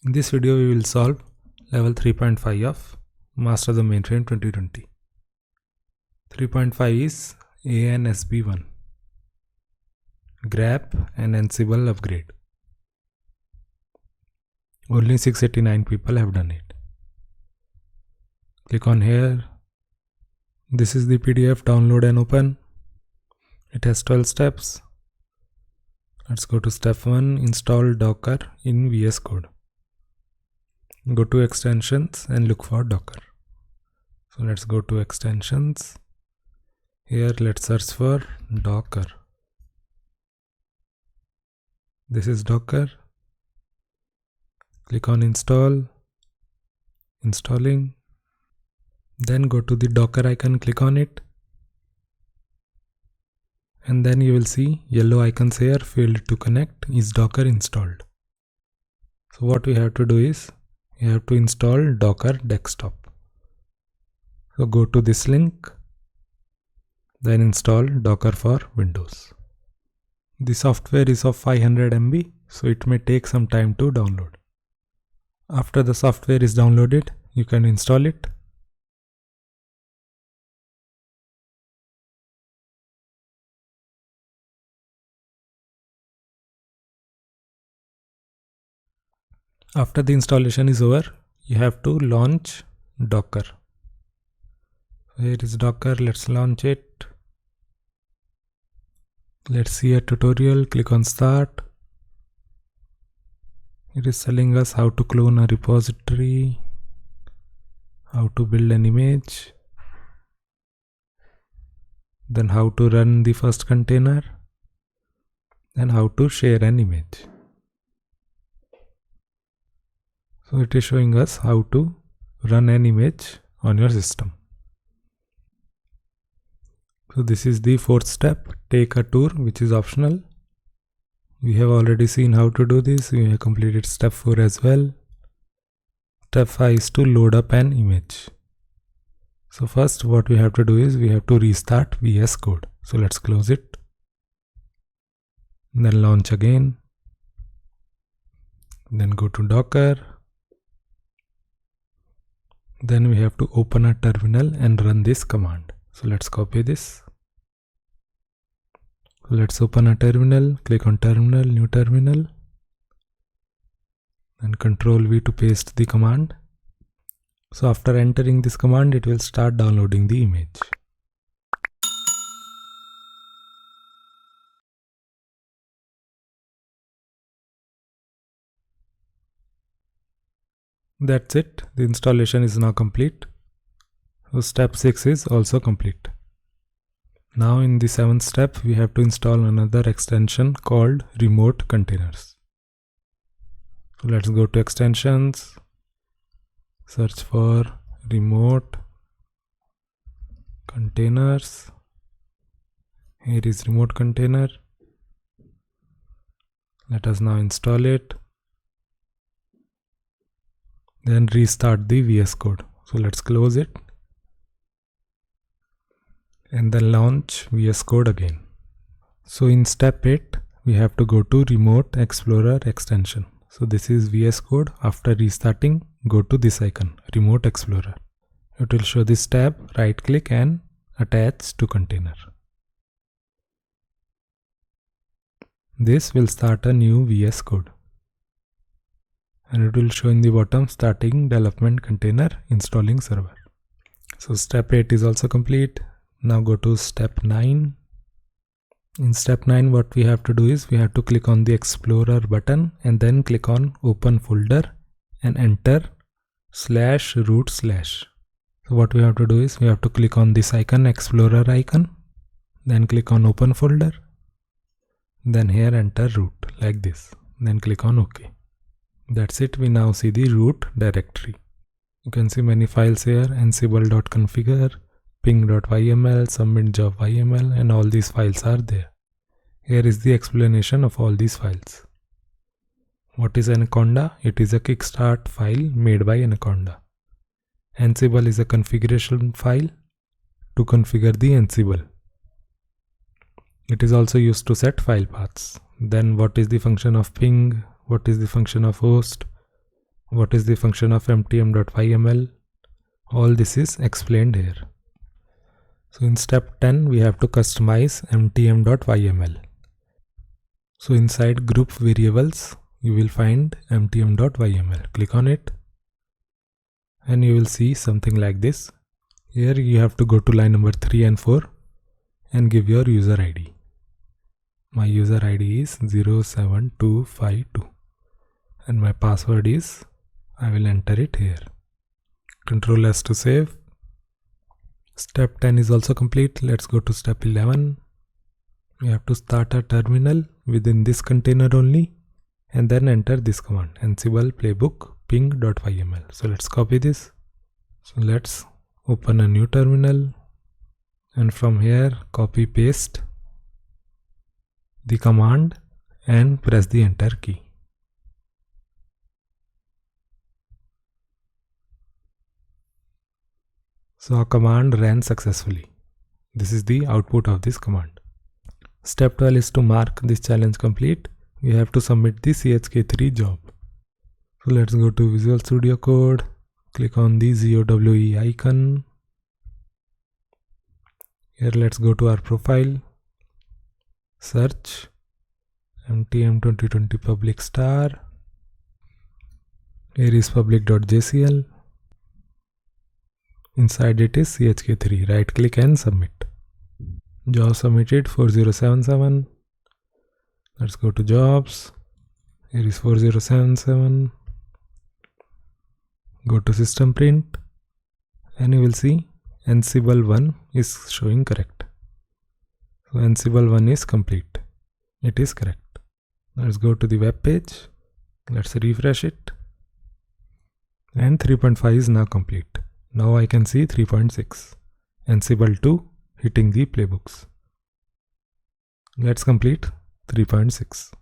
In this video, we will solve level 3.5 of Master the Mainframe 2020. 3.5 is ANSB1, grep and Ansible upgrade. Only 689 people have done it. Click on here. This is the PDF, download and open. It has 12 steps. Let's go to step 1, install Docker in VS Code. Go to extensions and look for Docker. So let's go to extensions. Here let's search for Docker. This is Docker. Click on install. Installing. Then go to the Docker icon, click on it. And then you will see yellow icons here, failed to connect. Is Docker installed? So what we have to do is, you have to install Docker Desktop. So go to this link, then install Docker for Windows. The software is of 500 MB, so it may take some time to download. After the software is downloaded, you can install it. After the installation is over, you have to launch Docker. Here is Docker, let's launch it. Let's see a tutorial, click on start. It is telling us how to clone a repository, how to build an image, then how to run the first container, and how to share an image. So it is showing us how to run an image on your system. So this is the fourth step, take a tour, which is optional. We have already seen how to do this. We have completed step 4 as well. Step 5 is to load up an image. So first what we have to do is we have to restart VS Code. So let's close it. Then launch again. Then go to Docker. Then we have to open a terminal and run this command. So let's copy this. Let's open a terminal, click on terminal, new terminal. Then Ctrl V to paste the command. So after entering this command, it will start downloading the image. That's it. The installation is now complete. So step 6 is also complete. Now in the 7th step, we have to install another extension called Remote Containers. So let's go to extensions, search for Remote Containers. Here is Remote Container. Let us now install it. Then restart the VS Code. So let's close it. And then launch VS Code again. So in step 8, we have to go to Remote Explorer extension. So this is VS Code. After restarting, go to this icon, Remote Explorer. It will show this tab, right click and attach to container. This will start a new VS Code. And it will show in the bottom, starting development container, installing server. So step 8 is also complete. Now go to step 9. In step 9, what we have to do is we have to click on the Explorer button and then click on Open Folder and enter /root/. So what we have to do is we have to click on this icon, Explorer icon, then click on Open Folder, then here enter root like this, then click on OK. That's it. We now see the root directory. You can see many files here, ansible.configure, ping.yml, submit.job.yml, and all these files are there. Here is the explanation of all these files. What is Anaconda? It is a kickstart file made by Anaconda. Ansible is a configuration file to configure the Ansible. It is also used to set file paths. Then what is the function of ping? What is the function of host? what is the function of mtm.yml. All this is explained here. So in step 10, we have to customize mtm.yml. So inside group variables, you will find mtm.yml. Click on it and you will see something like this. Here you have to go to line number 3 and 4 and give your user ID. My user ID is 07252 and my password is, I will enter it here. Control S to save. Step 10 is also complete. Let's go to step 11. We have to start a terminal within this container only and then enter this command, ansible playbook ping.yml. So let's copy this. So let's open a new terminal and from here copy paste the command and press the enter key. So our command ran successfully. This is the output of this command. Step 12 is to mark this challenge complete. We have to submit the CHK3 job. So let's go to Visual Studio Code, click on the ZOWE icon. Here let's go to our profile, search mtm 2020 public star. Here is public.jcl. Inside it is CHK3. Right click and submit. Job submitted 4077. Let's go to jobs. Here is 4077. Go to system print and you will see Ansible 1 is showing correct. So Ansible 1 is complete. It is correct. Let's go to the web page. Let's refresh it. And 3.5 is now complete. Now I can see 3.6. Ansible 2 hitting the playbooks. Let's complete 3.6.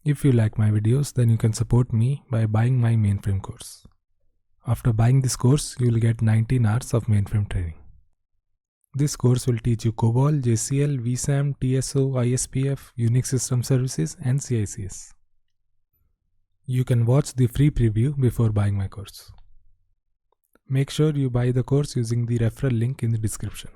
If you like my videos, then you can support me by buying my mainframe course. After buying this course, you will get 19 hours of mainframe training. This course will teach you COBOL, JCL, vSAM, TSO, ISPF, Unix System Services and CICS. You can watch the free preview before buying my course. Make sure you buy the course using the referral link in the description.